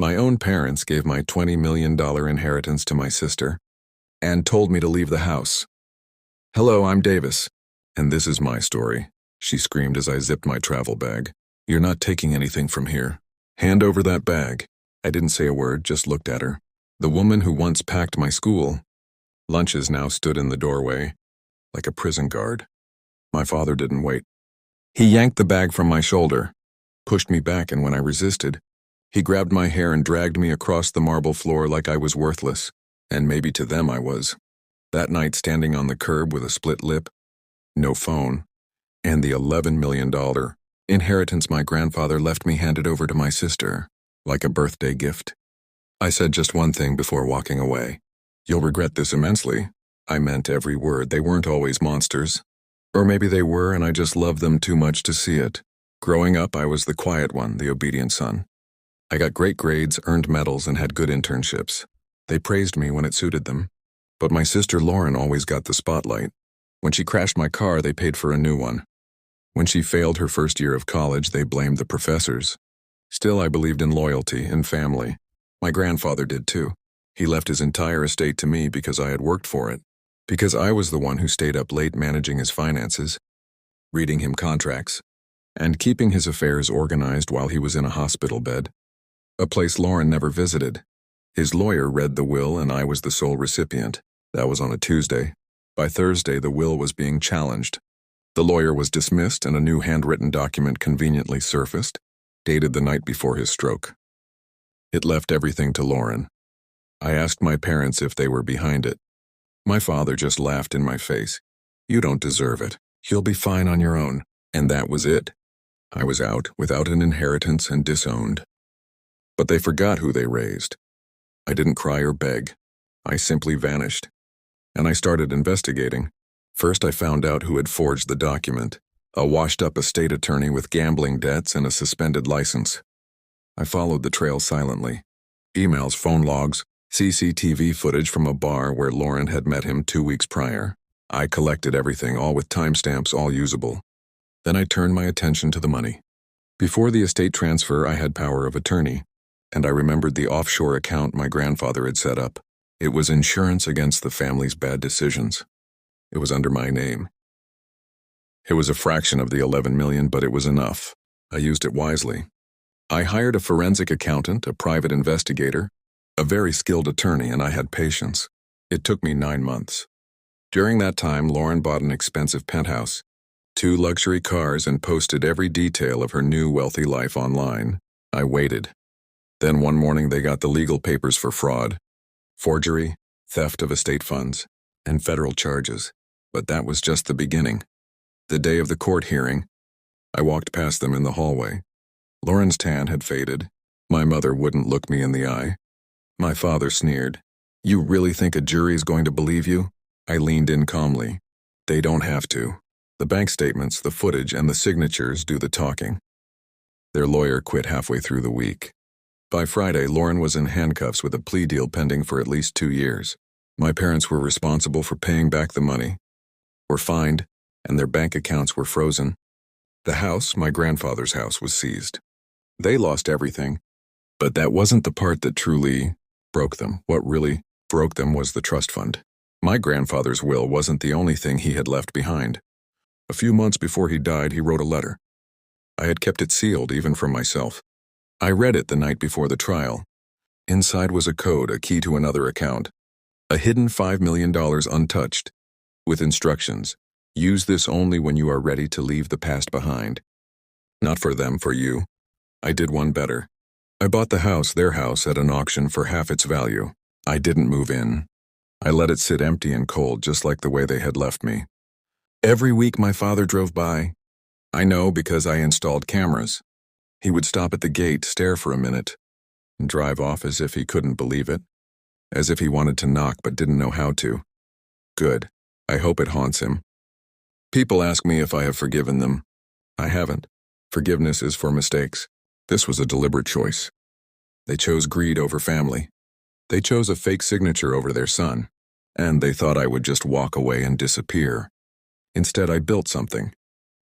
My own parents gave my $20 million inheritance to my sister and told me to leave the house. "Hello, I'm Davis, and this is my story," she screamed as I zipped my travel bag. "You're not taking anything from here. Hand over that bag." I didn't say a word, just looked at her. The woman who once packed my school lunches now stood in the doorway, like a prison guard. My father didn't wait. He yanked the bag from my shoulder, pushed me back, and when I resisted, he grabbed my hair and dragged me across the marble floor like I was worthless, and maybe to them I was. That night, standing on the curb with a split lip, no phone, and the $11 million inheritance my grandfather left me handed over to my sister, like a birthday gift. I said just one thing before walking away. "You'll regret this immensely." I meant every word. They weren't always monsters. Or maybe they were, and I just loved them too much to see it. Growing up, I was the quiet one, the obedient son. I got great grades, earned medals, and had good internships. They praised me when it suited them. But my sister Lauren always got the spotlight. When she crashed my car, they paid for a new one. When she failed her first year of college, they blamed the professors. Still, I believed in loyalty and family. My grandfather did too. He left his entire estate to me because I had worked for it. Because I was the one who stayed up late managing his finances, reading him contracts, and keeping his affairs organized while he was in a hospital bed. A place Lauren never visited. His lawyer read the will and I was the sole recipient. That was on a Tuesday. By Thursday, the will was being challenged. The lawyer was dismissed and a new handwritten document conveniently surfaced, dated the night before his stroke. It left everything to Lauren. I asked my parents if they were behind it. My father just laughed in my face. "You don't deserve it. You'll be fine on your own." And that was it. I was out, without an inheritance and disowned. But they forgot who they raised. I didn't cry or beg. I simply vanished. And I started investigating. First, I found out who had forged the document. A washed-up estate attorney with gambling debts and a suspended license. I followed the trail silently. Emails, phone logs, CCTV footage from a bar where Lauren had met him 2 weeks prior. I collected everything, all with timestamps, all usable. Then I turned my attention to the money. Before the estate transfer, I had power of attorney, and I remembered the offshore account my grandfather had set up. It was insurance against the family's bad decisions. It was under my name. It was a fraction of the $11 million, but it was enough. I used it wisely. I hired a forensic accountant, a private investigator, a very skilled attorney, and I had patience. It took me 9 months. During that time, Lauren bought an expensive penthouse, 2 luxury cars, and posted every detail of her new wealthy life online. I waited. Then one morning they got the legal papers for fraud, forgery, theft of estate funds, and federal charges. But that was just the beginning. The day of the court hearing, I walked past them in the hallway. Lauren's tan had faded. My mother wouldn't look me in the eye. My father sneered. "You really think a jury's going to believe you?" I leaned in calmly. "They don't have to. The bank statements, the footage, and the signatures do the talking." Their lawyer quit halfway through the week. By Friday, Lauren was in handcuffs with a plea deal pending for at least 2 years. My parents were responsible for paying back the money, were fined, and their bank accounts were frozen. The house, my grandfather's house, was seized. They lost everything, but that wasn't the part that truly broke them. What really broke them was the trust fund. My grandfather's will wasn't the only thing he had left behind. A few months before he died, he wrote a letter. I had kept it sealed, even from myself. I read it the night before the trial. Inside was a code, a key to another account, a hidden $5 million untouched, with instructions. Use this only when you are ready to leave the past behind. Not for them, for you. I did one better. I bought the house, their house, at an auction for half its value. I didn't move in. I let it sit empty and cold, just like the way they had left me. Every week my father drove by. I know because I installed cameras. He would stop at the gate, stare for a minute, and drive off as if he couldn't believe it, as if he wanted to knock but didn't know how to. Good. I hope it haunts him. People ask me if I have forgiven them. I haven't. Forgiveness is for mistakes. This was a deliberate choice. They chose greed over family. They chose a fake signature over their son, and they thought I would just walk away and disappear. Instead, I built something.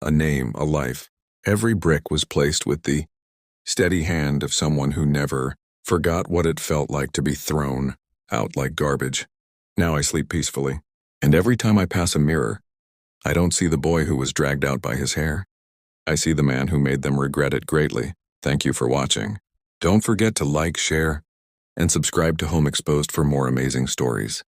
A name, a life. Every brick was placed with the steady hand of someone who never Forgot what it felt like to be thrown out like garbage. Now I sleep peacefully. And every time I pass a mirror, I don't see the boy who was dragged out by his hair. I see the man who made them regret it greatly. Thank you for watching. Don't forget to like, share, and subscribe to Home Exposed for more amazing stories.